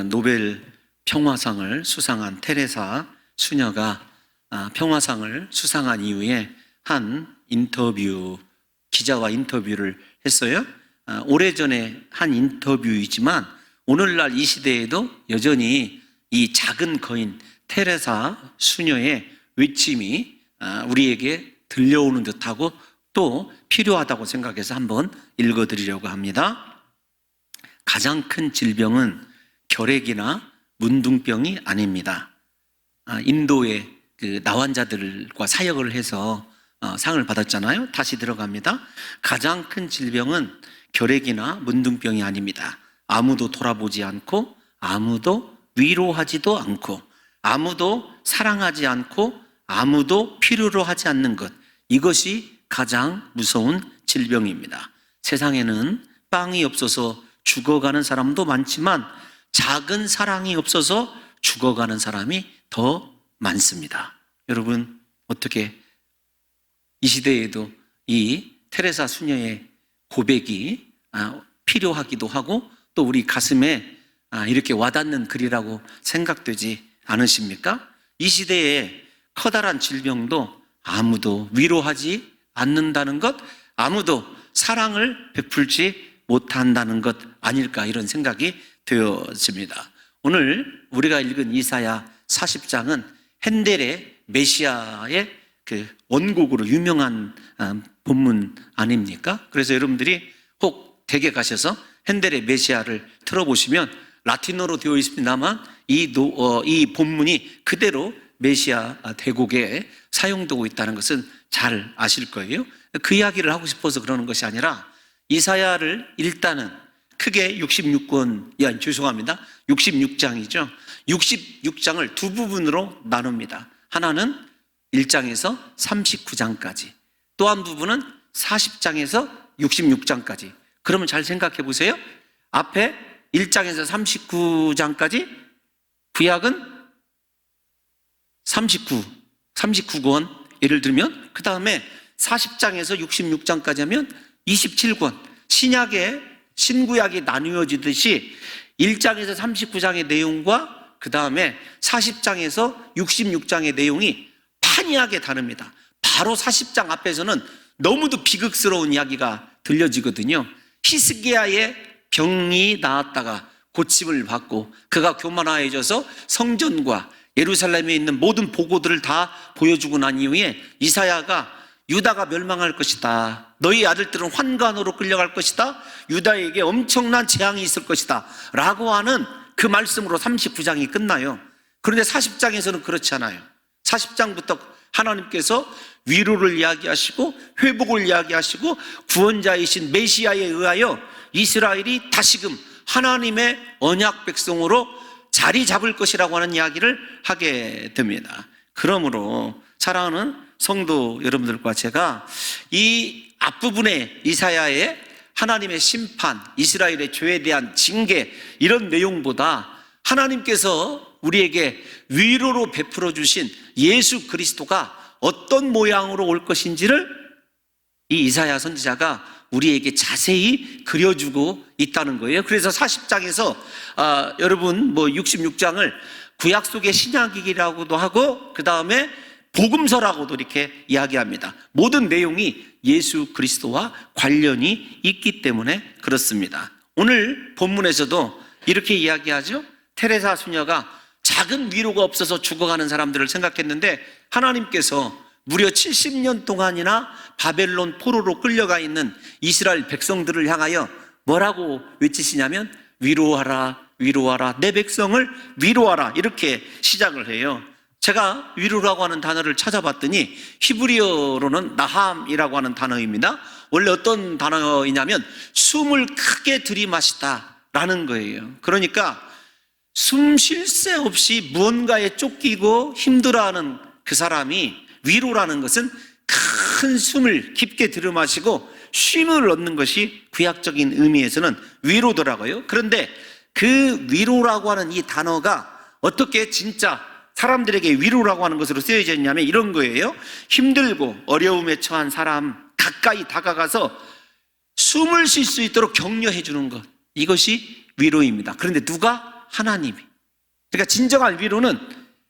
노벨 평화상을 수상한 테레사 수녀가 평화상을 수상한 이후에 한 기자와 인터뷰를 했어요. 오래전에 한 인터뷰이지만 오늘날 이 시대에도 여전히 이 작은 거인 테레사 수녀의 외침이 우리에게 들려오는 듯하고 또 필요하다고 생각해서 한번 읽어드리려고 합니다. 가장 큰 질병은 결핵이나 문둥병이 아닙니다. 인도의 그 나환자들과 사역을 해서 상을 받았잖아요. 다시 들어갑니다. 가장 큰 질병은 결핵이나 문둥병이 아닙니다. 아무도 돌아보지 않고 아무도 위로하지도 않고 아무도 사랑하지 않고 아무도 필요로 하지 않는 것, 이것이 가장 무서운 질병입니다. 세상에는 빵이 없어서 죽어가는 사람도 많지만 작은 사랑이 없어서 죽어가는 사람이 더 많습니다. 여러분, 어떻게 이 시대에도 이 테레사 수녀의 고백이 필요하기도 하고 또 우리 가슴에 이렇게 와닿는 글이라고 생각되지 않으십니까? 이 시대에 커다란 질병도 아무도 위로하지 않는다는 것, 아무도 사랑을 베풀지 못한다는 것 아닐까, 이런 생각이 되어집니다. 오늘 우리가 읽은 이사야 40장은 헨델의 메시아의 그 원곡으로 유명한 본문 아닙니까? 그래서 여러분들이 혹 댁에 가셔서 헨델의 메시아를 틀어보시면 라틴어로 되어 있습니다만 이 본문이 그대로 메시아 대곡에 사용되고 있다는 것은 잘 아실 거예요. 그 이야기를 하고 싶어서 그러는 것이 아니라 이사야를 일단은 크게 66장이죠. 66장을 두 부분으로 나눕니다. 하나는 1장에서 39장까지, 또 한 부분은 40장에서 66장까지. 그러면 잘 생각해 보세요. 앞에 1장에서 39장까지 구약은 39권 예를 들면, 그 다음에 40장에서 66장까지 하면 27권, 신구약이 나누어지듯이 1장에서 39장의 내용과 그 다음에 40장에서 66장의 내용이 판이하게 다릅니다. 바로 40장 앞에서는 너무도 비극스러운 이야기가 들려지거든요. 히스기야의 병이 나았다가 고침을 받고 그가 교만하여져서 성전과 예루살렘에 있는 모든 보고들을 다 보여주고 난 이후에 이사야가 유다가 멸망할 것이다, 너희 아들들은 환관으로 끌려갈 것이다, 유다에게 엄청난 재앙이 있을 것이다 라고 하는 그 말씀으로 39장이 끝나요. 그런데 40장에서는 그렇지 않아요. 40장부터 하나님께서 위로를 이야기하시고 회복을 이야기하시고 구원자이신 메시아에 의하여 이스라엘이 다시금 하나님의 언약 백성으로 자리 잡을 것이라고 하는 이야기를 하게 됩니다. 그러므로 사랑하는 성도 여러분들과 제가 이 앞부분에 이사야의 하나님의 심판, 이스라엘의 죄에 대한 징계, 이런 내용보다 하나님께서 우리에게 위로로 베풀어 주신 예수 그리스도가 어떤 모양으로 올 것인지를 이 이사야 선지자가 우리에게 자세히 그려주고 있다는 거예요. 그래서 40장에서 여러분 66장을 구약 속의 신약이라고도 하고 그 다음에 복음서라고도 이렇게 이야기합니다. 모든 내용이 예수 그리스도와 관련이 있기 때문에 그렇습니다. 오늘 본문에서도 이렇게 이야기하죠. 테레사 수녀가 작은 위로가 없어서 죽어가는 사람들을 생각했는데 하나님께서 무려 70년 동안이나 바벨론 포로로 끌려가 있는 이스라엘 백성들을 향하여 뭐라고 외치시냐면 위로하라, 위로하라, 내 백성을 위로하라, 이렇게 시작을 해요. 제가 위로라고 하는 단어를 찾아봤더니 히브리어로는 나함이라고 하는 단어입니다. 원래 어떤 단어이냐면 숨을 크게 들이마시다 라는 거예요. 그러니까 숨 쉴 새 없이 무언가에 쫓기고 힘들어하는 그 사람이, 위로라는 것은 큰 숨을 깊게 들이마시고 쉼을 얻는 것이 구약적인 의미에서는 위로더라고요. 그런데 그 위로라고 하는 이 단어가 어떻게 진짜 사람들에게 위로라고 하는 것으로 쓰여져 있냐면 이런 거예요. 힘들고 어려움에 처한 사람 가까이 다가가서 숨을 쉴 수 있도록 격려해 주는 것, 이것이 위로입니다. 그런데 누가? 하나님이. 그러니까 진정한 위로는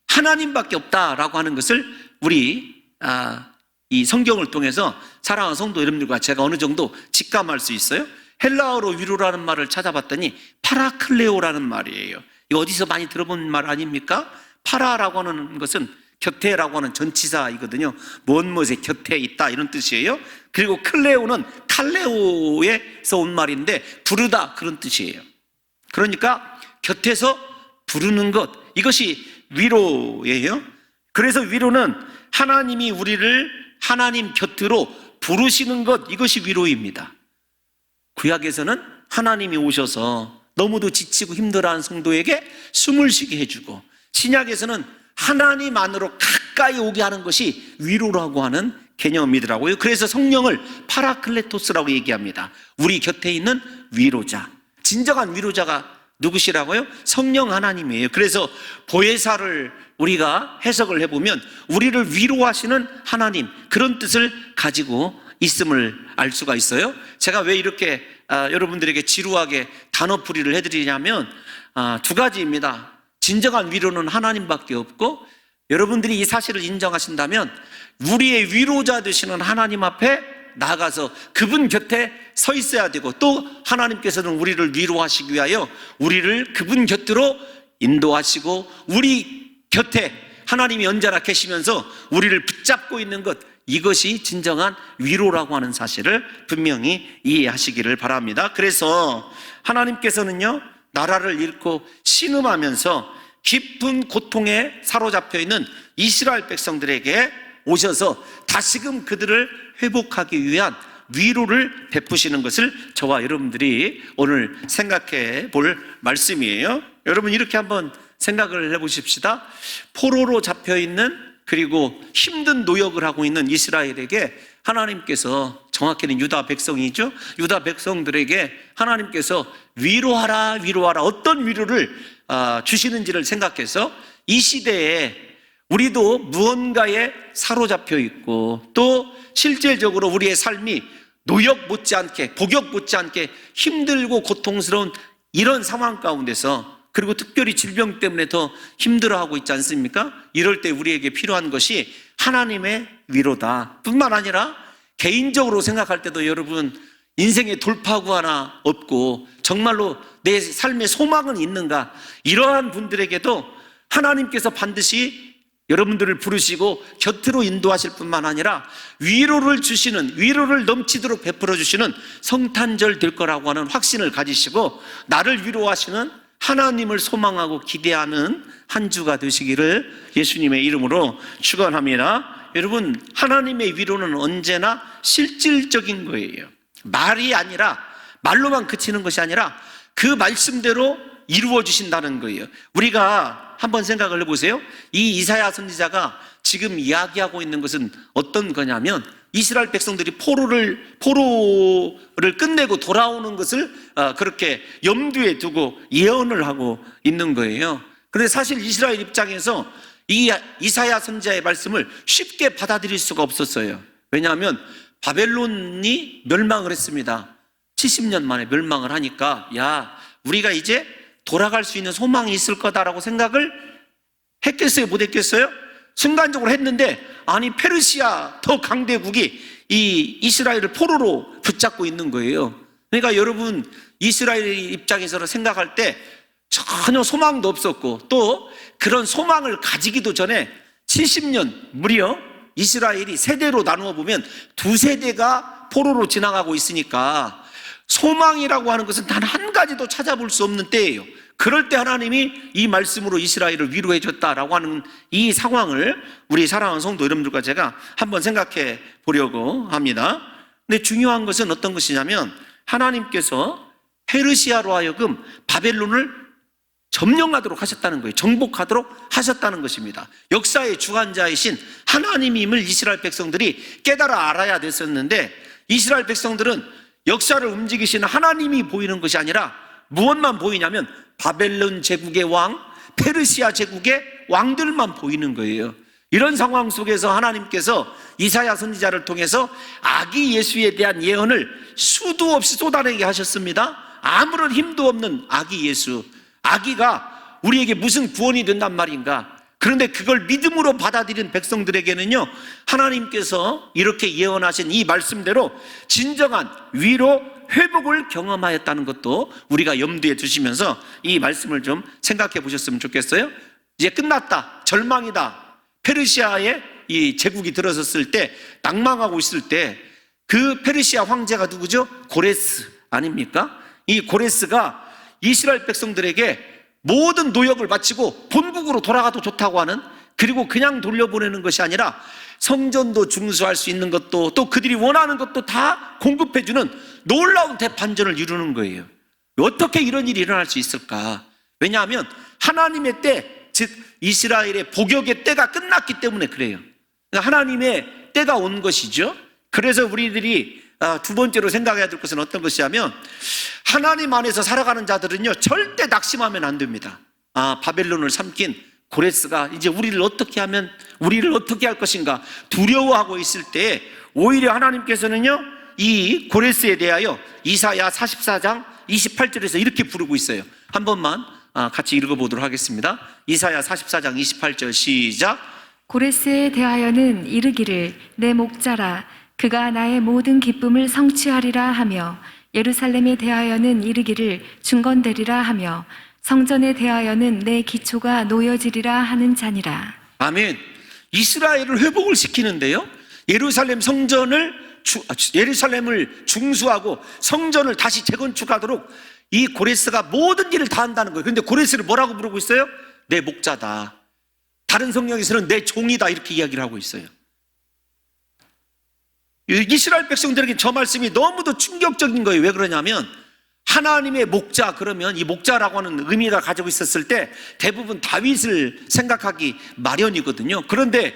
하나님밖에 없다라고 하는 것을 우리 이 성경을 통해서 사랑하는 성도 여러분들과 제가 어느 정도 직감할 수 있어요. 헬라어로 위로라는 말을 찾아봤더니 파라클레오라는 말이에요. 이거 어디서 많이 들어본 말 아닙니까? 파라라고 하는 것은 곁에라고 하는 전치사이거든요. 무엇무엇의 곁에 있다 이런 뜻이에요. 그리고 클레오는 칼레오에서 온 말인데 부르다 그런 뜻이에요. 그러니까 곁에서 부르는 것, 이것이 위로예요. 그래서 위로는 하나님이 우리를 하나님 곁으로 부르시는 것, 이것이 위로입니다. 구약에서는 하나님이 오셔서 너무도 지치고 힘들어하는 성도에게 숨을 쉬게 해주고, 신약에서는 하나님 안으로 가까이 오게 하는 것이 위로라고 하는 개념이더라고요. 그래서 성령을 파라클레토스라고 얘기합니다. 우리 곁에 있는 위로자. 진정한 위로자가 누구시라고요? 성령 하나님이에요. 그래서 보혜사를 우리가 해석을 해보면 우리를 위로하시는 하나님, 그런 뜻을 가지고 있음을 알 수가 있어요. 제가 왜 이렇게 여러분들에게 지루하게 단어풀이를 해드리냐면 두 가지입니다. 진정한 위로는 하나님밖에 없고, 여러분들이 이 사실을 인정하신다면 우리의 위로자 되시는 하나님 앞에 나아가서 그분 곁에 서 있어야 되고, 또 하나님께서는 우리를 위로하시기 위하여 우리를 그분 곁으로 인도하시고, 우리 곁에 하나님이 언제나 계시면서 우리를 붙잡고 있는 것, 이것이 진정한 위로라고 하는 사실을 분명히 이해하시기를 바랍니다. 그래서 하나님께서는요, 나라를 잃고 신음하면서 깊은 고통에 사로잡혀 있는 이스라엘 백성들에게 오셔서 다시금 그들을 회복하기 위한 위로를 베푸시는 것을 저와 여러분들이 오늘 생각해 볼 말씀이에요. 여러분, 이렇게 한번 생각을 해보십시다. 포로로 잡혀있는, 그리고 힘든 노역을 하고 있는 이스라엘에게 하나님께서, 정확히는 유다 백성이죠, 유다 백성들에게 하나님께서 위로하라 위로하라, 어떤 위로를 주시는지를 생각해서 이 시대에 우리도 무언가에 사로잡혀 있고, 또 실질적으로 우리의 삶이 노역 못지않게, 복역 못지않게 힘들고 고통스러운 이런 상황 가운데서, 그리고 특별히 질병 때문에 더 힘들어하고 있지 않습니까? 이럴 때 우리에게 필요한 것이 하나님의 위로다. 뿐만 아니라 개인적으로 생각할 때도 여러분, 인생의 돌파구 하나 없고 정말로 내 삶의 소망은 있는가, 이러한 분들에게도 하나님께서 반드시 여러분들을 부르시고 곁으로 인도하실 뿐만 아니라 위로를 주시는, 위로를 넘치도록 베풀어 주시는 성탄절 될 거라고 하는 확신을 가지시고, 나를 위로하시는 하나님을 소망하고 기대하는 한 주가 되시기를 예수님의 이름으로 축원합니다. 여러분, 하나님의 위로는 언제나 실질적인 거예요. 말이 아니라, 말로만 그치는 것이 아니라 그 말씀대로 이루어 주신다는 거예요. 우리가 한번 생각을 해보세요. 이 이사야 선지자가 지금 이야기하고 있는 것은 어떤 거냐면, 이스라엘 백성들이 포로를 끝내고 돌아오는 것을 그렇게 염두에 두고 예언을 하고 있는 거예요. 그런데 사실 이스라엘 입장에서 이 이사야 선지자의 말씀을 쉽게 받아들일 수가 없었어요. 왜냐하면 바벨론이 멸망을 했습니다. 70년 만에 멸망을 하니까, 야, 우리가 이제 돌아갈 수 있는 소망이 있을 거다라고 생각을 했겠어요? 못 했겠어요? 순간적으로 했는데, 아니 페르시아 더 강대국이 이 이스라엘을 포로로 붙잡고 있는 거예요. 그러니까 여러분, 이스라엘 입장에서 생각할 때 전혀 소망도 없었고, 또 그런 소망을 가지기도 전에 70년 무려 이스라엘이 세대로 나누어 보면 두 세대가 포로로 지나가고 있으니까 소망이라고 하는 것은 단 한 가지도 찾아볼 수 없는 때예요. 그럴 때 하나님이 이 말씀으로 이스라엘을 위로해 줬다라고 하는 이 상황을 우리 사랑하는 성도 여러분들과 제가 한번 생각해 보려고 합니다. 근데 중요한 것은 어떤 것이냐면, 하나님께서 페르시아로 하여금 바벨론을 점령하도록 하셨다는 거예요. 정복하도록 하셨다는 것입니다. 역사의 주관자이신 하나님임을 이스라엘 백성들이 깨달아 알아야 됐었는데, 이스라엘 백성들은 역사를 움직이시는 하나님이 보이는 것이 아니라 무엇만 보이냐면 바벨론 제국의 왕, 페르시아 제국의 왕들만 보이는 거예요. 이런 상황 속에서 하나님께서 이사야 선지자를 통해서 아기 예수에 대한 예언을 수도 없이 쏟아내게 하셨습니다. 아무런 힘도 없는 아기 예수, 아기가 우리에게 무슨 구원이 된단 말인가? 그런데 그걸 믿음으로 받아들인 백성들에게는요, 하나님께서 이렇게 예언하신 이 말씀대로 진정한 위로, 회복을 경험하였다는 것도 우리가 염두에 두시면서 이 말씀을 좀 생각해 보셨으면 좋겠어요. 이제 끝났다, 절망이다. 페르시아의 이 제국이 들어섰을 때, 낭망하고 있을 때 그 페르시아 황제가 누구죠? 고레스 아닙니까? 이 고레스가 이스라엘 백성들에게 모든 노역을 마치고 본국으로 돌아가도 좋다고 하는, 그리고 그냥 돌려보내는 것이 아니라 성전도 중수할 수 있는 것도, 또 그들이 원하는 것도 다 공급해주는 놀라운 대반전을 이루는 거예요. 어떻게 이런 일이 일어날 수 있을까? 왜냐하면 하나님의 때, 즉 이스라엘의 복역의 때가 끝났기 때문에 그래요. 하나님의 때가 온 것이죠. 그래서 우리들이 두 번째로 생각해야 될 것은 어떤 것이냐면, 하나님 안에서 살아가는 자들은요, 절대 낙심하면 안 됩니다. 바벨론을 삼킨 고레스가 이제 우리를 어떻게 할 것인가 두려워하고 있을 때, 오히려 하나님께서는요, 이 고레스에 대하여 이사야 44장 28절에서 이렇게 부르고 있어요. 한 번만 같이 읽어보도록 하겠습니다. 이사야 44장 28절 시작. 고레스에 대하여는 이르기를 내 목자라 그가 나의 모든 기쁨을 성취하리라 하며, 예루살렘에 대하여는 이르기를 중건되리라 하며, 성전에 대하여는 내 기초가 놓여지리라 하는 자니라. 아멘. 이스라엘을 회복을 시키는데요, 예루살렘을 중수하고 성전을 다시 재건축하도록 이 고레스가 모든 일을 다 한다는 거예요. 그런데 고레스를 뭐라고 부르고 있어요? 내 목자다. 다른 성경에서는 내 종이다, 이렇게 이야기를 하고 있어요. 이스라엘 백성들에게 저 말씀이 너무도 충격적인 거예요. 왜 그러냐면, 하나님의 목자, 그러면 이 목자라고 하는 의미가 가지고 있었을 때 대부분 다윗을 생각하기 마련이거든요. 그런데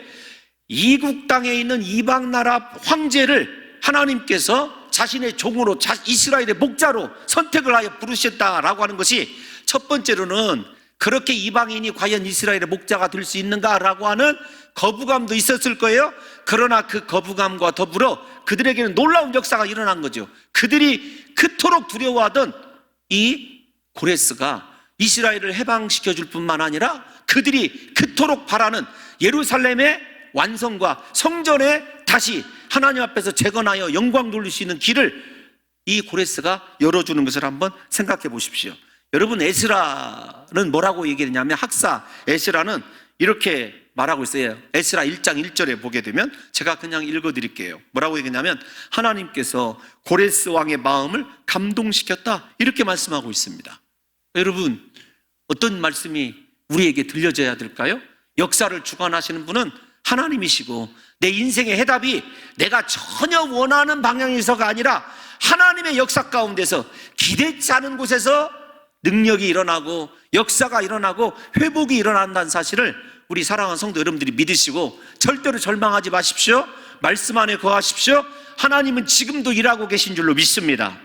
이국 땅에 있는 이방 나라 황제를 하나님께서 자신의 종으로, 이스라엘의 목자로 선택을 하여 부르셨다라고 하는 것이, 첫 번째로는 그렇게 이방인이 과연 이스라엘의 목자가 될 수 있는가라고 하는 거부감도 있었을 거예요. 그러나 그 거부감과 더불어 그들에게는 놀라운 역사가 일어난 거죠. 그들이 그토록 두려워하던 이 고레스가 이스라엘을 해방시켜 줄 뿐만 아니라 그들이 그토록 바라는 예루살렘의 완성과 성전에 다시 하나님 앞에서 재건하여 영광 돌릴 수 있는 길을 이 고레스가 열어주는 것을 한번 생각해 보십시오. 여러분, 에스라는 뭐라고 얘기했냐면, 학사 에스라는 이렇게 말하고 있어요. 에스라 1장 1절에 보게 되면, 제가 그냥 읽어드릴게요. 뭐라고 얘기했냐면, 하나님께서 고레스 왕의 마음을 감동시켰다, 이렇게 말씀하고 있습니다. 여러분, 어떤 말씀이 우리에게 들려져야 될까요? 역사를 주관하시는 분은 하나님이시고, 내 인생의 해답이 내가 전혀 원하는 방향에서가 아니라 하나님의 역사 가운데서 기대치 않은 곳에서 능력이 일어나고 역사가 일어나고 회복이 일어난다는 사실을 우리 사랑하는 성도 여러분들이 믿으시고, 절대로 절망하지 마십시오. 말씀 안에 거하십시오. 하나님은 지금도 일하고 계신 줄로 믿습니다.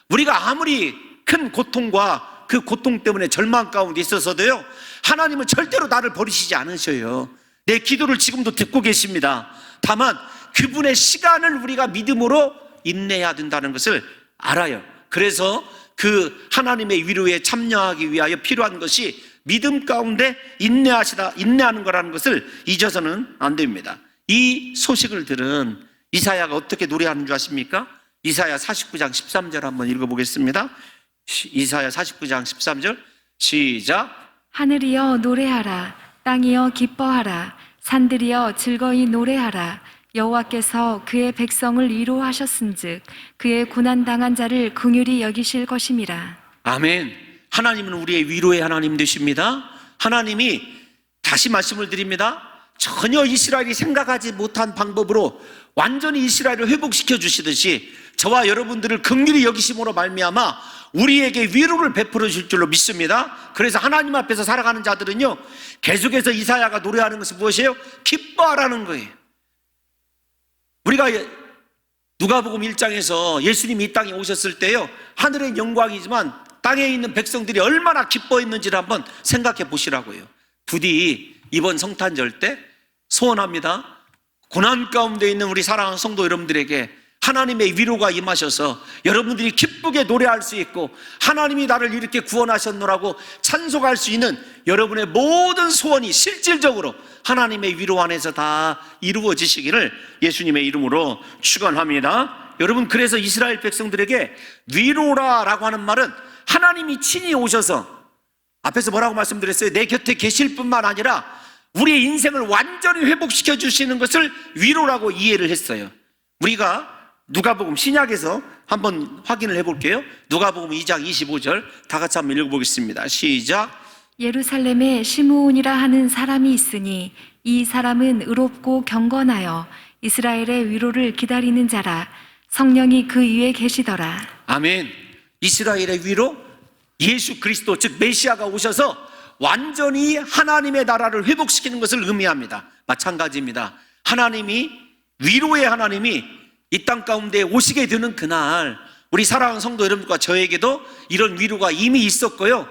우리가 아무리 큰 고통과 그 고통 때문에 절망 가운데 있어서도요, 하나님은 절대로 나를 버리시지 않으셔요. 내 기도를 지금도 듣고 계십니다. 다만 그분의 시간을 우리가 믿음으로 인내해야 된다는 것을 알아요. 그래서 그 하나님의 위로에 참여하기 위하여 필요한 것이 믿음 가운데 인내하는 거라는 것을 잊어서는 안 됩니다. 이 소식을 들은 이사야가 어떻게 노래하는 줄 아십니까? 이사야 49장 13절 한번 읽어보겠습니다. 이사야 49장 13절 시작. 하늘이여 노래하라, 땅이여 기뻐하라, 산들이여 즐거이 노래하라. 여호와께서 그의 백성을 위로하셨은즉 그의 고난당한 자를 긍휼히 여기실 것임이라. 아멘. 하나님은 우리의 위로의 하나님 되십니다. 하나님이, 다시 말씀을 드립니다, 전혀 이스라엘이 생각하지 못한 방법으로 완전히 이스라엘을 회복시켜 주시듯이 저와 여러분들을 긍휼히 여기심으로 말미암아 우리에게 위로를 베풀어 주실 줄로 믿습니다. 그래서 하나님 앞에서 살아가는 자들은요, 계속해서 이사야가 노래하는 것은 무엇이에요? 기뻐하라는 거예요. 우리가 누가복음 1장에서 예수님이 이 땅에 오셨을 때요, 하늘의 영광이지만 땅에 있는 백성들이 얼마나 기뻐했는지를 한번 생각해 보시라고요. 부디 이번 성탄절 때 소원합니다. 고난 가운데 있는 우리 사랑하는 성도 여러분들에게 하나님의 위로가 임하셔서 여러분들이 기쁘게 노래할 수 있고 하나님이 나를 이렇게 구원하셨노라고 찬송할 수 있는 여러분의 모든 소원이 실질적으로 하나님의 위로 안에서 다 이루어지시기를 예수님의 이름으로 축원합니다. 여러분, 그래서 이스라엘 백성들에게 위로라라고 하는 말은 하나님이 친히 오셔서, 앞에서 뭐라고 말씀드렸어요? 내 곁에 계실 뿐만 아니라 우리의 인생을 완전히 회복시켜 주시는 것을 위로라고 이해를 했어요. 우리가 누가복음 신약에서 한번 확인을 해볼게요. 누가복음 2장 25절 다 같이 한번 읽어보겠습니다. 시작. 예루살렘에 시므온이라 하는 사람이 있으니 이 사람은 의롭고 경건하여 이스라엘의 위로를 기다리는 자라. 성령이 그 위에 계시더라. 아멘. 이스라엘의 위로, 예수 그리스도 즉 메시아가 오셔서 완전히 하나님의 나라를 회복시키는 것을 의미합니다. 마찬가지입니다. 하나님이, 위로의 하나님이 이 땅 가운데 오시게 되는 그날, 우리 사랑하는 성도 여러분과 저에게도 이런 위로가 이미 있었고요.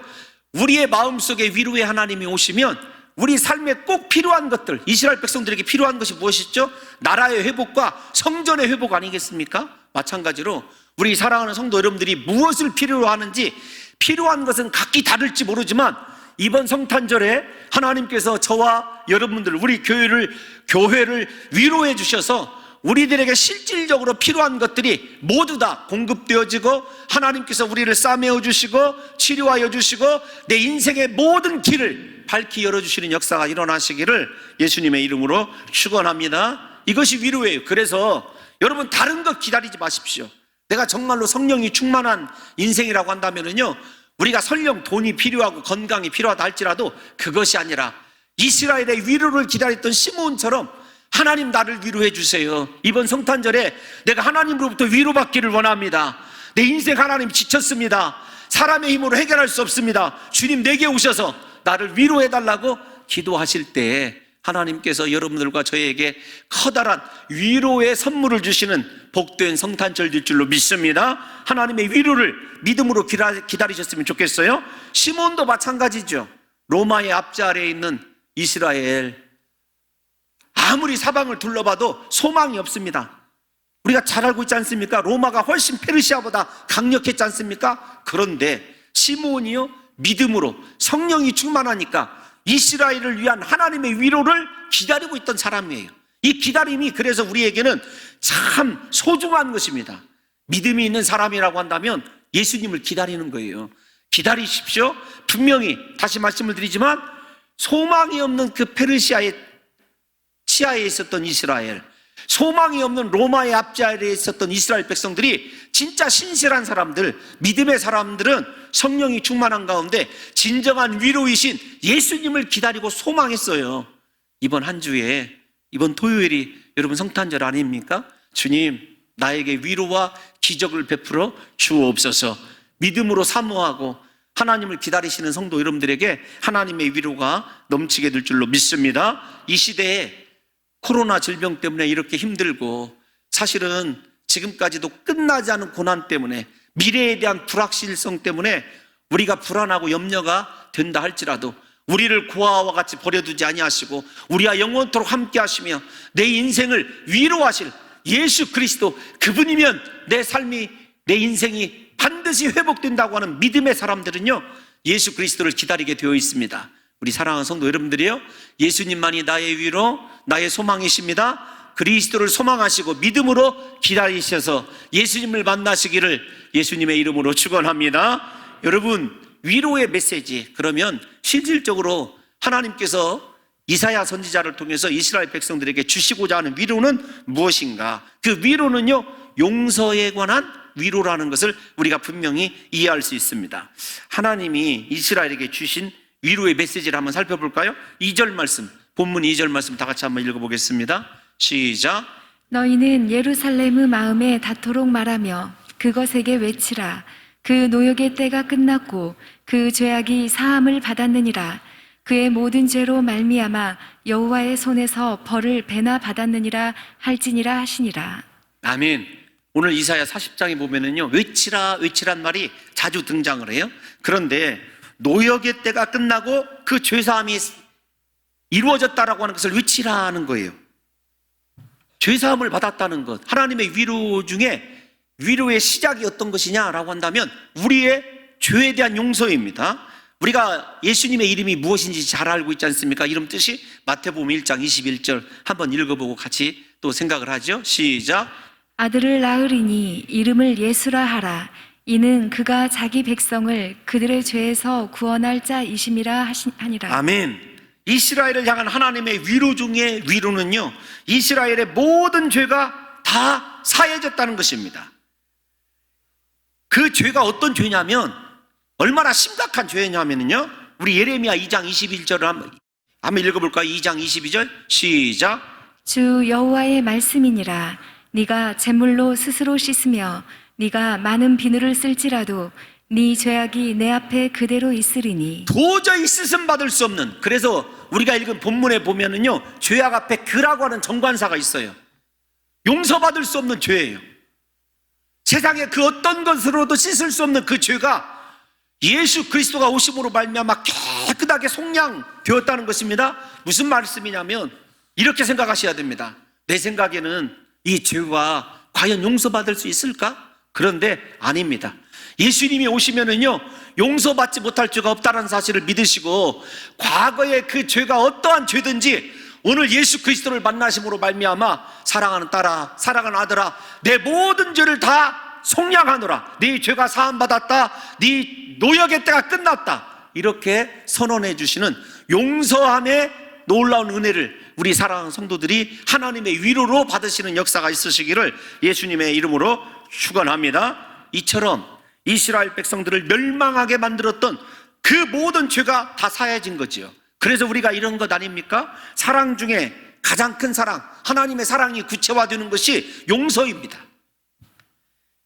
우리의 마음속에 위로의 하나님이 오시면 우리 삶에 꼭 필요한 것들, 이스라엘 백성들에게 필요한 것이 무엇이죠? 나라의 회복과 성전의 회복 아니겠습니까? 마찬가지로 우리 사랑하는 성도 여러분들이 무엇을 필요로 하는지, 필요한 것은 각기 다를지 모르지만 이번 성탄절에 하나님께서 저와 여러분들, 우리 교회를 위로해 주셔서 우리들에게 실질적으로 필요한 것들이 모두 다 공급되어지고 하나님께서 우리를 싸매어 주시고 치료하여 주시고 내 인생의 모든 길을 밝히 열어주시는 역사가 일어나시기를 예수님의 이름으로 축원합니다. 이것이 위로예요. 그래서 여러분, 다른 것 기다리지 마십시오. 내가 정말로 성령이 충만한 인생이라고 한다면요, 우리가 설령 돈이 필요하고 건강이 필요하다 할지라도 그것이 아니라 이스라엘의 위로를 기다렸던 시므온처럼 하나님, 나를 위로해 주세요. 이번 성탄절에 내가 하나님으로부터 위로받기를 원합니다. 내 인생 하나님 지쳤습니다. 사람의 힘으로 해결할 수 없습니다. 주님, 내게 오셔서 나를 위로해 달라고 기도하실 때 하나님께서 여러분들과 저에게 커다란 위로의 선물을 주시는 복된 성탄절일 줄로 믿습니다. 하나님의 위로를 믿음으로 기다리셨으면 좋겠어요. 시몬도 마찬가지죠. 로마의 압제아래에 있는 이스라엘, 아무리 사방을 둘러봐도 소망이 없습니다. 우리가 잘 알고 있지 않습니까? 로마가 훨씬 페르시아보다 강력했지 않습니까? 그런데 시므온이요, 믿음으로 성령이 충만하니까 이스라엘을 위한 하나님의 위로를 기다리고 있던 사람이에요. 이 기다림이 그래서 우리에게는 참 소중한 것입니다. 믿음이 있는 사람이라고 한다면 예수님을 기다리는 거예요. 기다리십시오. 분명히 다시 말씀을 드리지만 소망이 없는 그 페르시아의 치하에 있었던 이스라엘, 소망이 없는 로마의 압제아래에 있었던 이스라엘 백성들이 진짜 신실한 사람들, 믿음의 사람들은 성령이 충만한 가운데 진정한 위로이신 예수님을 기다리고 소망했어요. 이번 한 주에, 이번 토요일이 여러분 성탄절 아닙니까? 주님, 나에게 위로와 기적을 베풀어 주옵소서. 믿음으로 사모하고 하나님을 기다리시는 성도 여러분들에게 하나님의 위로가 넘치게 될 줄로 믿습니다. 이 시대에 코로나 질병 때문에 이렇게 힘들고, 사실은 지금까지도 끝나지 않은 고난 때문에, 미래에 대한 불확실성 때문에 우리가 불안하고 염려가 된다 할지라도 우리를 고아와 같이 버려두지 아니하시고 우리와 영원토록 함께 하시며 내 인생을 위로하실 예수 그리스도, 그분이면 내 삶이, 내 인생이 반드시 회복된다고 하는 믿음의 사람들은요, 예수 그리스도를 기다리게 되어 있습니다. 우리 사랑하는 성도 여러분들이요, 예수님만이 나의 위로, 나의 소망이십니다. 그리스도를 소망하시고 믿음으로 기다리셔서 예수님을 만나시기를 예수님의 이름으로 축원합니다. 여러분, 위로의 메시지, 그러면 실질적으로 하나님께서 이사야 선지자를 통해서 이스라엘 백성들에게 주시고자 하는 위로는 무엇인가? 그 위로는요, 용서에 관한 위로라는 것을 우리가 분명히 이해할 수 있습니다. 하나님이 이스라엘에게 주신 위로의 메시지를 한번 살펴볼까요? 2절 말씀, 본문 2절 말씀 다 같이 한번 읽어보겠습니다. 시작. 너희는 예루살렘의 마음에 닿도록 말하며 그것에게 외치라. 그 노역의 때가 끝났고 그 죄악이 사함을 받았느니라. 그의 모든 죄로 말미암아 여호와의 손에서 벌을 배나 받았느니라 할지니라 하시니라. 아멘. 오늘 이사야 40장에 보면은요, 외치라, 외치란 말이 자주 등장을 해요. 그런데 노역의 때가 끝나고 그 죄사함이 이루어졌다라고 하는 것을 외치라는 거예요. 죄사함을 받았다는 것, 하나님의 위로 중에 위로의 시작이 어떤 것이냐라고 한다면 우리의 죄에 대한 용서입니다. 우리가 예수님의 이름이 무엇인지 잘 알고 있지 않습니까? 이름 뜻이 마태복음 1장 21절 한번 읽어보고 같이 또 생각을 하죠. 시작. 아들을 낳으리니 이름을 예수라 하라. 이는 그가 자기 백성을 그들의 죄에서 구원할 자이심이라 하니라. 아멘. 이스라엘을 향한 하나님의 위로 중에 위로는요, 이스라엘의 모든 죄가 다 사해졌다는 것입니다. 그 죄가 어떤 죄냐면 얼마나 심각한 죄냐면요, 우리 예레미야 2장 21절을 한번 읽어볼까요? 2장 22절 시작. 주 여호와의 말씀이니라. 네가 제물로 스스로 씻으며 네가 많은 비누를 쓸지라도 네 죄악이 내 앞에 그대로 있으리니. 도저히 쓰심 받을 수 없는, 그래서 우리가 읽은 본문에 보면은요, 죄악 앞에 그라고 하는 정관사가 있어요. 용서받을 수 없는 죄예요. 세상에 그 어떤 것으로도 씻을 수 없는 그 죄가 예수 그리스도가 오심으로 말미암아 깨끗하게 속량되었다는 것입니다. 무슨 말씀이냐면 이렇게 생각하셔야 됩니다. 내 생각에는 이 죄가 과연 용서받을 수 있을까? 그런데 아닙니다. 예수님이 오시면은요, 용서받지 못할 죄가 없다는 사실을 믿으시고 과거의 그 죄가 어떠한 죄든지 오늘 예수 그리스도를 만나심으로 말미암아 사랑하는 딸아, 사랑하는 아들아, 내 모든 죄를 다 속량하노라. 네 죄가 사함받았다. 네 노역의 때가 끝났다. 이렇게 선언해 주시는 용서함의 놀라운 은혜를 우리 사랑하는 성도들이 하나님의 위로로 받으시는 역사가 있으시기를 예수님의 이름으로 축원합니다. 이처럼 이스라엘 백성들을 멸망하게 만들었던 그 모든 죄가 다 사해진 거지요. 그래서 우리가 이런 것 아닙니까? 사랑 중에 가장 큰 사랑, 하나님의 사랑이 구체화되는 것이 용서입니다.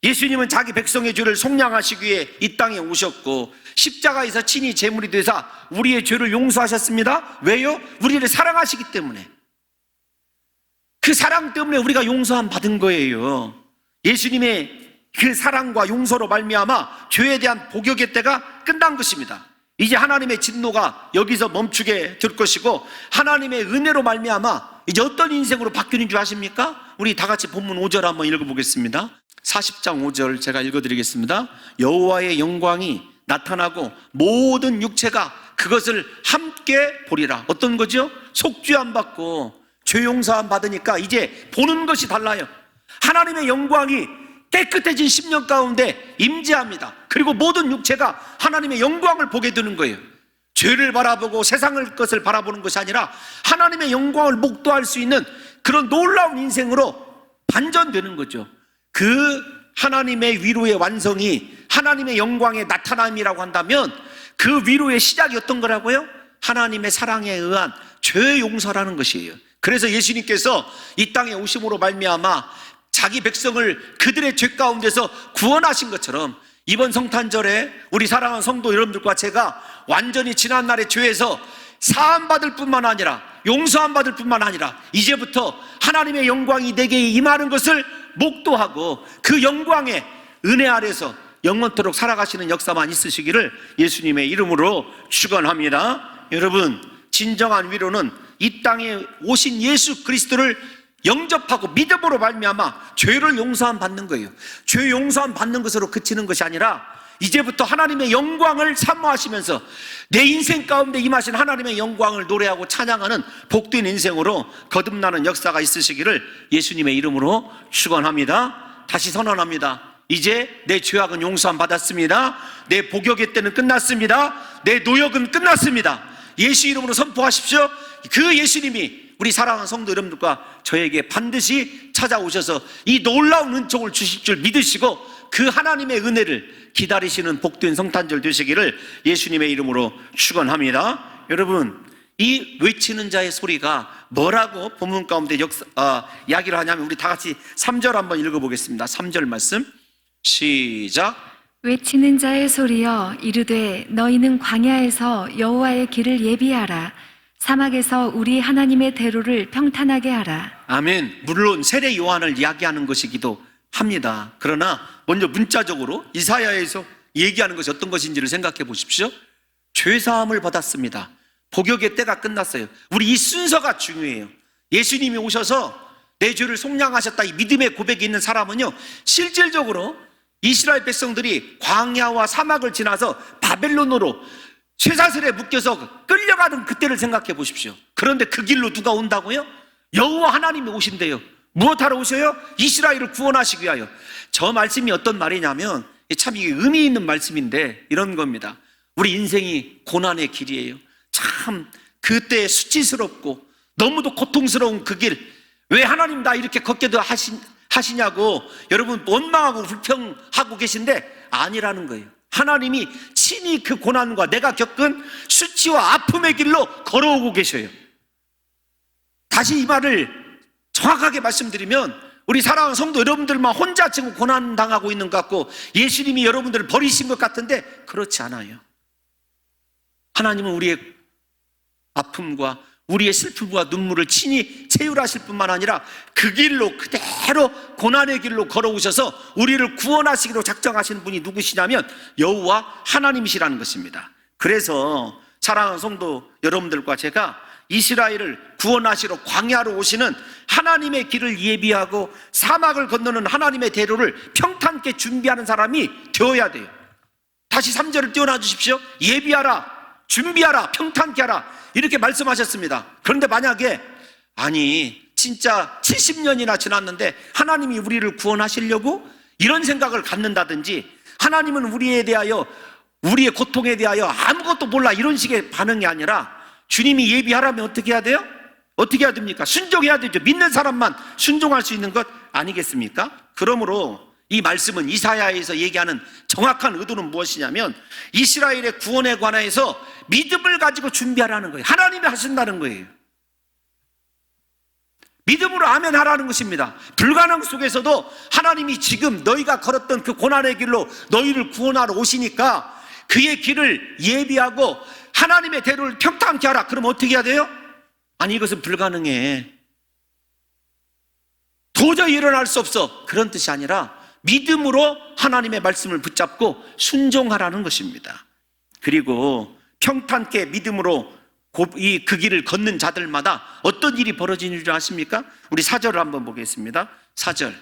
예수님은 자기 백성의 죄를 속량하시기 위해 이 땅에 오셨고 십자가에서 친히 제물이 되사 우리의 죄를 용서하셨습니다. 왜요? 우리를 사랑하시기 때문에. 그 사랑 때문에 우리가 용서함 받은 거예요. 예수님의 그 사랑과 용서로 말미암아 죄에 대한 복역의 때가 끝난 것입니다. 이제 하나님의 진노가 여기서 멈추게 될 것이고 하나님의 은혜로 말미암아 이제 어떤 인생으로 바뀌는 줄 아십니까? 우리 다 같이 본문 5절 한번 읽어보겠습니다. 40장 5절 제가 읽어드리겠습니다. 여호와의 영광이 나타나고 모든 육체가 그것을 함께 보리라. 어떤 거죠? 속죄함 받고 죄 용서함 받으니까 이제 보는 것이 달라요. 하나님의 영광이 깨끗해진 10년 가운데 임재합니다. 그리고 모든 육체가 하나님의 영광을 보게 되는 거예요. 죄를 바라보고 세상의 것을 바라보는 것이 아니라 하나님의 영광을 목도할 수 있는 그런 놀라운 인생으로 반전되는 거죠. 그 하나님의 위로의 완성이 하나님의 영광의 나타남이라고 한다면 그 위로의 시작이 어떤 거라고요? 하나님의 사랑에 의한 죄 용서라는 것이에요. 그래서 예수님께서 이 땅에 오심으로 말미암아 자기 백성을 그들의 죄 가운데서 구원하신 것처럼 이번 성탄절에 우리 사랑하는 성도 여러분들과 제가 완전히 지난날의 죄에서 사함받을 뿐만 아니라 용서함 받을 뿐만 아니라 이제부터 하나님의 영광이 내게 임하는 것을 목도하고 그 영광의 은혜 아래서 영원토록 살아가시는 역사만 있으시기를 예수님의 이름으로 축원합니다. 여러분, 진정한 위로는 이 땅에 오신 예수 그리스도를 영접하고 믿음으로 말미암아 죄를 용서함 받는 거예요. 죄 용서함 받는 것으로 그치는 것이 아니라 이제부터 하나님의 영광을 사모하시면서 내 인생 가운데 임하신 하나님의 영광을 노래하고 찬양하는 복된 인생으로 거듭나는 역사가 있으시기를 예수님의 이름으로 축원합니다. 다시 선언합니다. 이제 내 죄악은 용서함 받았습니다. 내 복역의 때는 끝났습니다. 내 노역은 끝났습니다. 예수 이름으로 선포하십시오. 그 예수님이 우리 사랑하는 성도 여러분들과 저에게 반드시 찾아오셔서 이 놀라운 은총을 주실 줄 믿으시고 그 하나님의 은혜를 기다리시는 복된 성탄절 되시기를 예수님의 이름으로 축원합니다. 여러분, 이 외치는 자의 소리가 뭐라고 본문 가운데 이야기를 하냐면 우리 다 같이 3절 한번 읽어보겠습니다. 3절 말씀 시작. 외치는 자의 소리여 이르되 너희는 광야에서 여호와의 길을 예비하라. 사막에서 우리 하나님의 대로를 평탄하게 하라. 아멘. 물론 세례 요한을 이야기하는 것이기도 합니다. 그러나 먼저 문자적으로 이사야에서 얘기하는 것이 어떤 것인지를 생각해 보십시오. 죄사함을 받았습니다. 복역의 때가 끝났어요. 우리 이 순서가 중요해요. 예수님이 오셔서 내 죄를 속량하셨다, 이 믿음의 고백이 있는 사람은요, 실질적으로 이스라엘 백성들이 광야와 사막을 지나서 바벨론으로 쇠사슬에 묶여서 끌려가는 그때를 생각해 보십시오. 그런데 그 길로 누가 온다고요? 여호와 하나님이 오신대요. 무엇하러 오셔요? 이스라엘을 구원하시기 위하여. 저 말씀이 어떤 말이냐면 참 이게 의미 있는 말씀인데 이런 겁니다. 우리 인생이 고난의 길이에요. 참 그때 수치스럽고 너무도 고통스러운 그 길, 왜 하나님 나 이렇게 걷게 하시냐고 여러분 원망하고 불평하고 계신데 아니라는 거예요. 하나님이 친히 그 고난과 내가 겪은 수치와 아픔의 길로 걸어오고 계셔요. 다시 이 말을 정확하게 말씀드리면 우리 사랑하는 성도 여러분들만 혼자 지금 고난당하고 있는 것 같고 예수님이 여러분들을 버리신 것 같은데 그렇지 않아요. 하나님은 우리의 아픔과 우리의 슬픔과 눈물을 친히 채울하실 뿐만 아니라 그 길로 그대로 고난의 길로 걸어오셔서 우리를 구원하시기로 작정하신 분이 누구시냐면 여호와 하나님이시라는 것입니다. 그래서 사랑하는 성도 여러분들과 제가 이스라엘을 구원하시러 광야로 오시는 하나님의 길을 예비하고 사막을 건너는 하나님의 대로를 평탄케 준비하는 사람이 되어야 돼요. 다시 3절을 띄워놔 주십시오. 예비하라, 준비하라, 평탄케 하라, 이렇게 말씀하셨습니다. 그런데 만약에 아니 진짜 70년이나 지났는데 하나님이 우리를 구원하시려고 이런 생각을 갖는다든지 하나님은 우리에 대하여 우리의 고통에 대하여 아무것도 몰라 이런 식의 반응이 아니라 주님이 예비하라면 어떻게 해야 돼요? 어떻게 해야 됩니까? 순종해야 되죠. 믿는 사람만 순종할 수 있는 것 아니겠습니까? 그러므로 이 말씀은 이사야에서 얘기하는 정확한 의도는 무엇이냐면 이스라엘의 구원에 관해서 믿음을 가지고 준비하라는 거예요. 하나님이 하신다는 거예요. 믿음으로 아멘 하라는 것입니다. 불가능 속에서도 하나님이 지금 너희가 걸었던 그 고난의 길로 너희를 구원하러 오시니까 그의 길을 예비하고 하나님의 대로를 평탄케 하라. 그럼 어떻게 해야 돼요? 아니 이것은 불가능해, 도저히 일어날 수 없어, 그런 뜻이 아니라 믿음으로 하나님의 말씀을 붙잡고 순종하라는 것입니다. 그리고 평탄케 믿음으로 그 길을 걷는 자들마다 어떤 일이 벌어지는 줄 아십니까? 우리 4절을 한번 보겠습니다. 4절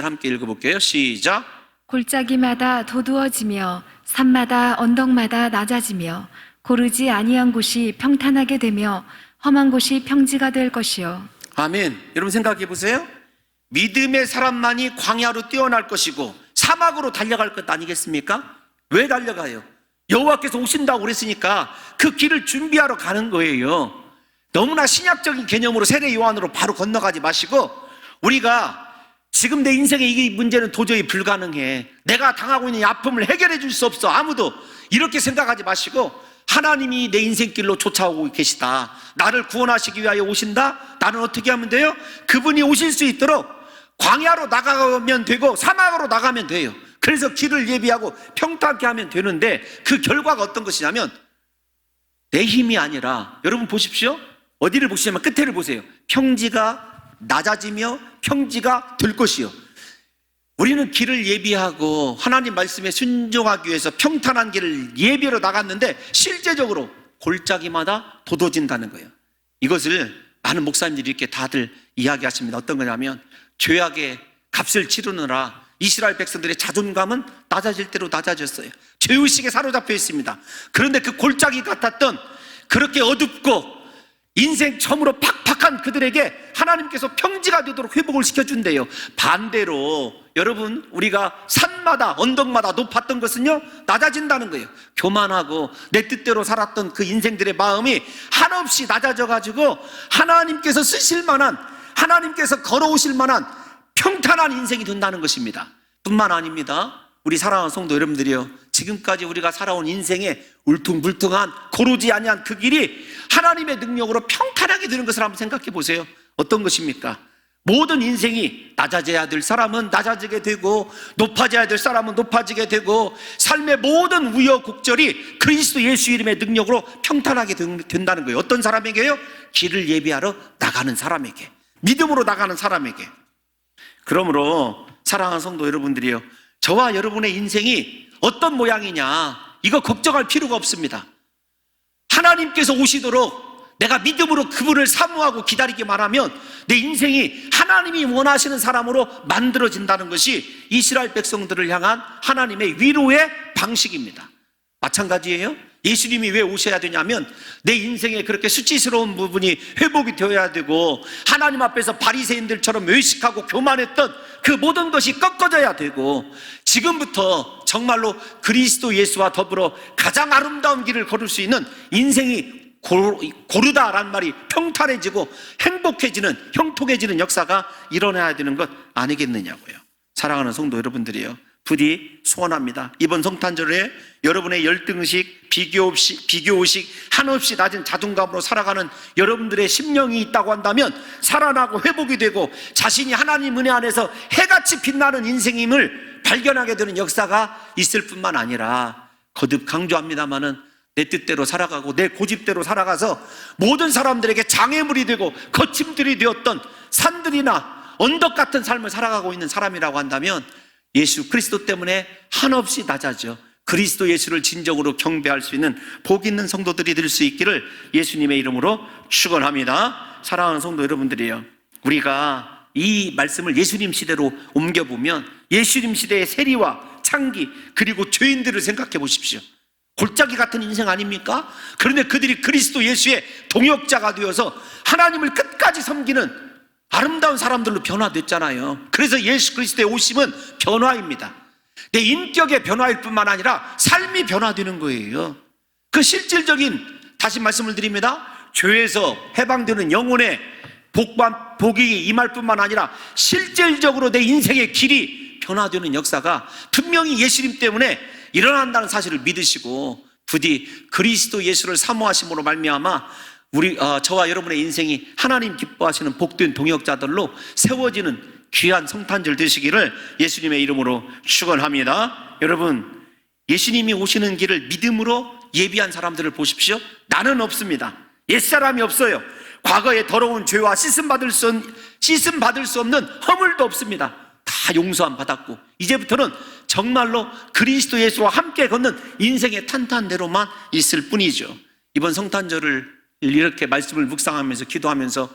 함께 읽어볼게요. 시작. 골짜기마다 도두어지며 산마다 언덕마다 낮아지며 고르지 아니한 곳이 평탄하게 되며 험한 곳이 평지가 될 것이요. 아멘. 여러분 생각해 보세요. 믿음의 사람만이 광야로 뛰어날 것이고 사막으로 달려갈 것 아니겠습니까? 왜 달려가요? 여호와께서 오신다고 그랬으니까 그 길을 준비하러 가는 거예요. 너무나 신약적인 개념으로 세례 요한으로 바로 건너가지 마시고 우리가 지금 내 인생의 이 문제는 도저히 불가능해, 내가 당하고 있는 이 아픔을 해결해 줄 수 없어, 아무도, 이렇게 생각하지 마시고 하나님이 내 인생길로 쫓아오고 계시다, 나를 구원하시기 위하여 오신다. 나는 어떻게 하면 돼요? 그분이 오실 수 있도록 광야로 나가면 되고 사막으로 나가면 돼요. 그래서 길을 예비하고 평탄케 하면 되는데 그 결과가 어떤 것이냐면 내 힘이 아니라, 여러분 보십시오. 어디를 보시냐면 끝에를 보세요. 평지가 낮아지며 평지가 될 것이요. 우리는 길을 예비하고 하나님 말씀에 순종하기 위해서 평탄한 길을 예비하러 나갔는데 실제적으로 골짜기마다 도도진다는 거예요. 이것을 많은 목사님들이 이렇게 다들 이야기하십니다. 어떤 거냐면 죄악의 값을 치르느라 이스라엘 백성들의 자존감은 낮아질 대로 낮아졌어요. 죄의식에 사로잡혀 있습니다. 그런데 그 골짜기 같았던 그렇게 어둡고 인생 처음으로 팍팍한 그들에게 하나님께서 평지가 되도록 회복을 시켜준대요. 반대로 여러분 우리가 산마다 언덕마다 높았던 것은요 낮아진다는 거예요. 교만하고 내 뜻대로 살았던 그 인생들의 마음이 한없이 낮아져가지고 하나님께서 쓰실 만한, 하나님께서 걸어오실 만한 평탄한 인생이 된다는 것입니다. 뿐만 아닙니다. 우리 사랑하는 성도 여러분들이요, 지금까지 우리가 살아온 인생의 울퉁불퉁한 고르지 아니한 그 길이 하나님의 능력으로 평탄하게 되는 것을 한번 생각해 보세요. 어떤 것입니까? 모든 인생이 낮아져야 될 사람은 낮아지게 되고 높아져야 될 사람은 높아지게 되고 삶의 모든 우여곡절이 그리스도 예수 이름의 능력으로 평탄하게 된다는 거예요. 어떤 사람에게요? 길을 예비하러 나가는 사람에게, 믿음으로 나가는 사람에게. 그러므로 사랑하는 성도 여러분들이요, 저와 여러분의 인생이 어떤 모양이냐 이거 걱정할 필요가 없습니다. 하나님께서 오시도록 내가 믿음으로 그분을 사모하고 기다리기만 하면 내 인생이 하나님이 원하시는 사람으로 만들어진다는 것이 이스라엘 백성들을 향한 하나님의 위로의 방식입니다. 마찬가지예요. 예수님이 왜 오셔야 되냐면 내 인생에 그렇게 수치스러운 부분이 회복이 되어야 되고 하나님 앞에서 바리새인들처럼 외식하고 교만했던 그 모든 것이 꺾어져야 되고 지금부터 정말로 그리스도 예수와 더불어 가장 아름다운 길을 걸을 수 있는 인생이 고르다라는 말이 평탄해지고 행복해지는, 형통해지는 역사가 일어나야 되는 것 아니겠느냐고요. 사랑하는 성도 여러분들이요, 부디 소원합니다. 이번 성탄절에 여러분의 열등의식, 비교의식, 한없이 낮은 자존감으로 살아가는 여러분들의 심령이 있다고 한다면 살아나고 회복이 되고 자신이 하나님 은혜 안에서 해같이 빛나는 인생임을 발견하게 되는 역사가 있을 뿐만 아니라, 거듭 강조합니다마는 내 뜻대로 살아가고 내 고집대로 살아가서 모든 사람들에게 장애물이 되고 거침들이 되었던 산들이나 언덕 같은 삶을 살아가고 있는 사람이라고 한다면 예수 그리스도 때문에 한없이 낮아져 그리스도 예수를 진정으로 경배할 수 있는 복 있는 성도들이 될 수 있기를 예수님의 이름으로 축원합니다. 사랑하는 성도 여러분들이요, 우리가 이 말씀을 예수님 시대로 옮겨보면 예수님 시대의 세리와 창기 그리고 죄인들을 생각해 보십시오. 골짜기 같은 인생 아닙니까? 그런데 그들이 그리스도 예수의 동역자가 되어서 하나님을 끝까지 섬기는 아름다운 사람들로 변화됐잖아요. 그래서 예수 그리스도의 오심은 변화입니다. 내 인격의 변화일 뿐만 아니라 삶이 변화되는 거예요. 그 실질적인, 다시 말씀을 드립니다, 죄에서 해방되는 영혼의 복이 임할 뿐만 아니라 실질적으로 내 인생의 길이 변화되는 역사가 분명히 예수님 때문에 일어난다는 사실을 믿으시고 부디 그리스도 예수를 사모하심으로 말미암아 저와 여러분의 인생이 하나님 기뻐하시는 복된 동역자들로 세워지는 귀한 성탄절 되시기를 예수님의 이름으로 축원합니다. 여러분, 예수님이 오시는 길을 믿음으로 예비한 사람들을 보십시오. 나는 없습니다. 옛사람이 없어요. 과거의 더러운 죄와 씻음 받을 수 없는 허물도 없습니다. 다 용서함 받았고 이제부터는 정말로 그리스도 예수와 함께 걷는 인생의 탄탄대로만 있을 뿐이죠. 이번 성탄절을 이렇게 말씀을 묵상하면서 기도하면서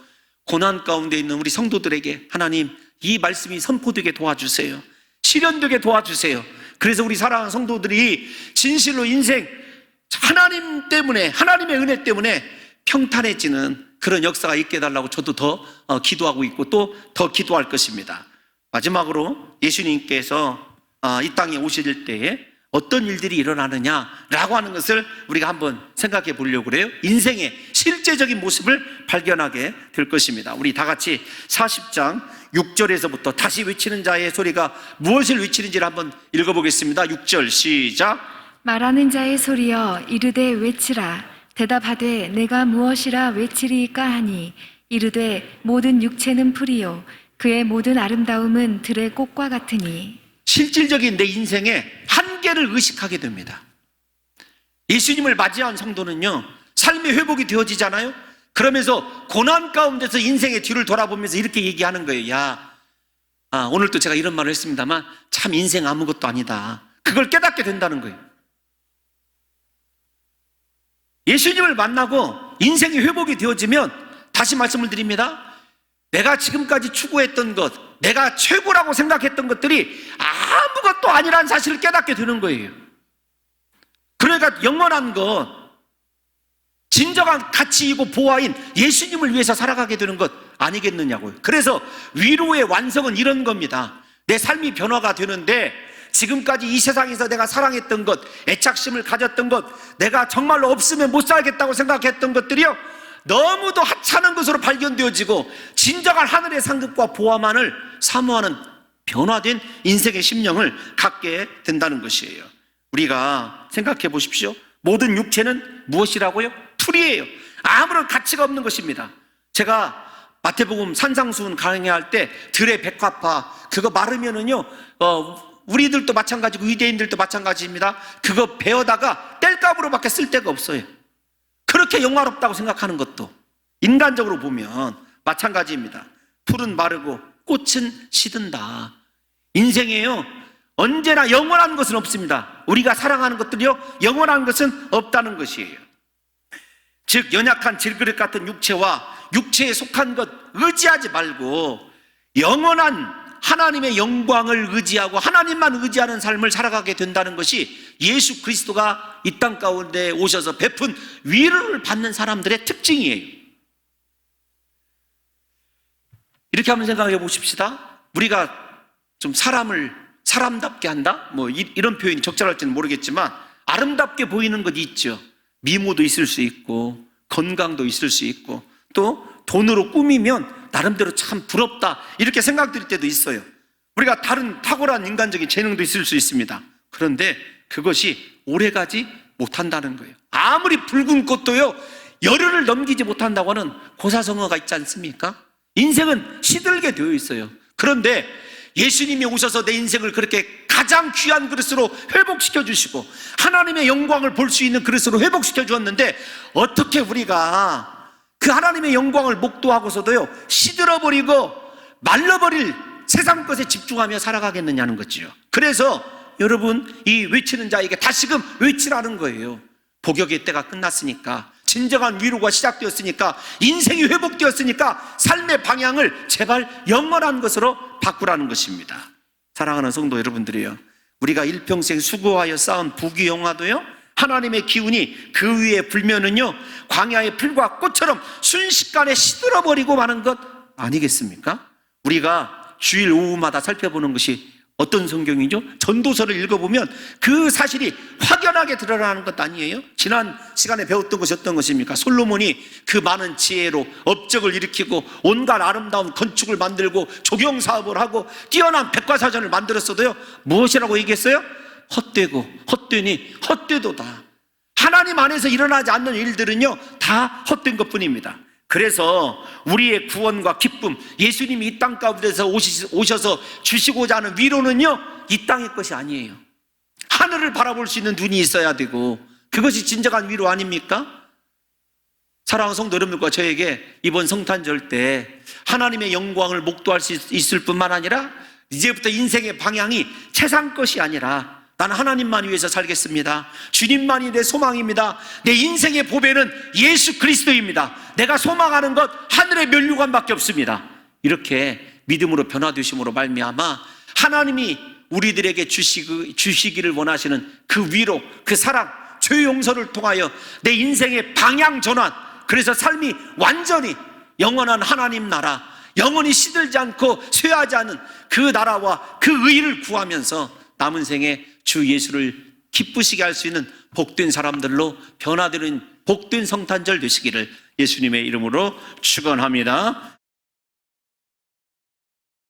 고난 가운데 있는 우리 성도들에게 하나님 이 말씀이 선포되게 도와주세요. 실현되게 도와주세요. 그래서 우리 사랑하는 성도들이 진실로 인생 하나님 때문에, 하나님의 은혜 때문에 평탄해지는 그런 역사가 있게 해달라고 저도 더 기도하고 있고 또 더 기도할 것입니다. 마지막으로 예수님께서 이 땅에 오실 때에 어떤 일들이 일어나느냐라고 하는 것을 우리가 한번 생각해 보려고 그래요. 인생의 실제적인 모습을 발견하게 될 것입니다. 우리 다 같이 40장 6절에서부터 다시 외치는 자의 소리가 무엇을 외치는지를 한번 읽어보겠습니다. 6절 시작. 말하는 자의 소리여 이르되 외치라. 대답하되 내가 무엇이라 외치리이까 하니 이르되 모든 육체는 풀이요 그의 모든 아름다움은 들의 꽃과 같으니. 실질적인 내 인생의 한계를 의식하게 됩니다. 예수님을 맞이한 성도는요, 삶의 회복이 되어지잖아요. 그러면서 고난 가운데서 인생의 뒤를 돌아보면서 이렇게 얘기하는 거예요. 오늘도 제가 이런 말을 했습니다만 참 인생 아무것도 아니다. 그걸 깨닫게 된다는 거예요. 예수님을 만나고 인생이 회복이 되어지면 다시 말씀을 드립니다. 내가 지금까지 추구했던 것, 내가 최고라고 생각했던 것들이 아무것도 아니라는 사실을 깨닫게 되는 거예요. 그러니까 영원한 것, 진정한 가치이고 보화인 예수님을 위해서 살아가게 되는 것 아니겠느냐고요. 그래서 위로의 완성은 이런 겁니다. 내 삶이 변화가 되는데 지금까지 이 세상에서 내가 사랑했던 것, 애착심을 가졌던 것, 내가 정말로 없으면 못 살겠다고 생각했던 것들이요, 너무도 하찮은 것으로 발견되어지고 진정한 하늘의 상급과 보화만을 사모하는 변화된 인생의 심령을 갖게 된다는 것이에요. 우리가 생각해 보십시오. 모든 육체는 무엇이라고요? 풀이에요. 아무런 가치가 없는 것입니다. 제가 마태복음 산상수훈 강의할 때 들의 백합화 그거 마르면은요, 우리들도 마찬가지고 유대인들도 마찬가지입니다. 그거 베어다가 땔감으로밖에 쓸 데가 없어요. 그렇게 영화롭다고 생각하는 것도 인간적으로 보면 마찬가지입니다. 풀은 마르고 꽃은 시든다. 인생에요, 언제나 영원한 것은 없습니다. 우리가 사랑하는 것들이요, 영원한 것은 없다는 것이에요. 즉 연약한 질그릇 같은 육체와 육체에 속한 것 의지하지 말고 영원한 하나님의 영광을 의지하고 하나님만 의지하는 삶을 살아가게 된다는 것이 예수 그리스도가 이 땅 가운데 오셔서 베푼 위로를 받는 사람들의 특징이에요. 이렇게 한번 생각해 보십시다. 우리가 좀 사람답게 한다? 뭐 이런 표현이 적절할지는 모르겠지만 아름답게 보이는 것 있죠. 미모도 있을 수 있고 건강도 있을 수 있고 또 돈으로 꾸미면 나름대로 참 부럽다 이렇게 생각될 때도 있어요. 우리가 다른 탁월한 인간적인 재능도 있을 수 있습니다. 그런데 그것이 오래가지 못한다는 거예요. 아무리 붉은 꽃도요 열흘을 넘기지 못한다고 하는 고사성어가 있지 않습니까? 인생은 시들게 되어 있어요. 그런데 예수님이 오셔서 내 인생을 그렇게 가장 귀한 그릇으로 회복시켜 주시고 하나님의 영광을 볼 수 있는 그릇으로 회복시켜 주었는데 어떻게 우리가 그 하나님의 영광을 목도하고서도요 시들어버리고 말라버릴 세상 것에 집중하며 살아가겠느냐는 거지요. 그래서 여러분 이 외치는 자에게 다시금 외치라는 거예요. 복역의 때가 끝났으니까 진정한 위로가 시작되었으니까 인생이 회복되었으니까 삶의 방향을 제발 영원한 것으로 바꾸라는 것입니다. 사랑하는 성도 여러분들이요, 우리가 일평생 수고하여 쌓은 부귀영화도요 하나님의 기운이 그 위에 불면은요 광야의 풀과 꽃처럼 순식간에 시들어버리고 마는 것 아니겠습니까? 우리가 주일 오후마다 살펴보는 것이 어떤 성경이죠? 전도서를 읽어보면 그 사실이 확연하게 드러나는 것 아니에요? 지난 시간에 배웠던 것이 어떤 것입니까? 솔로몬이 그 많은 지혜로 업적을 일으키고 온갖 아름다운 건축을 만들고 조경사업을 하고 뛰어난 백과사전을 만들었어도요 무엇이라고 얘기했어요? 헛되고 헛되니 헛되도다. 하나님 안에서 일어나지 않는 일들은요 다 헛된 것뿐입니다. 그래서 우리의 구원과 기쁨, 예수님이 이 땅 가운데서 오셔서 주시고자 하는 위로는요 이 땅의 것이 아니에요. 하늘을 바라볼 수 있는 눈이 있어야 되고 그것이 진정한 위로 아닙니까? 사랑하는 성도 여러분들과 저에게 이번 성탄절 때 하나님의 영광을 목도할 수 있을 뿐만 아니라 이제부터 인생의 방향이 세상 것이 아니라 나는 하나님만 위해서 살겠습니다. 주님만이 내 소망입니다. 내 인생의 보배는 예수 그리스도입니다. 내가 소망하는 것 하늘의 면류관밖에 없습니다. 이렇게 믿음으로 변화되심으로 말미암아 하나님이 우리들에게 주시기를 원하시는 그 위로, 그 사랑, 죄 용서를 통하여 내 인생의 방향 전환, 그래서 삶이 완전히 영원한 하나님 나라, 영원히 시들지 않고 쇠하지 않은 그 나라와 그 의를 구하면서 남은 생에 주 예수를 기쁘시게 할 수 있는 복된 사람들로 변화되는 복된 성탄절 되시기를 예수님의 이름으로 축원합니다.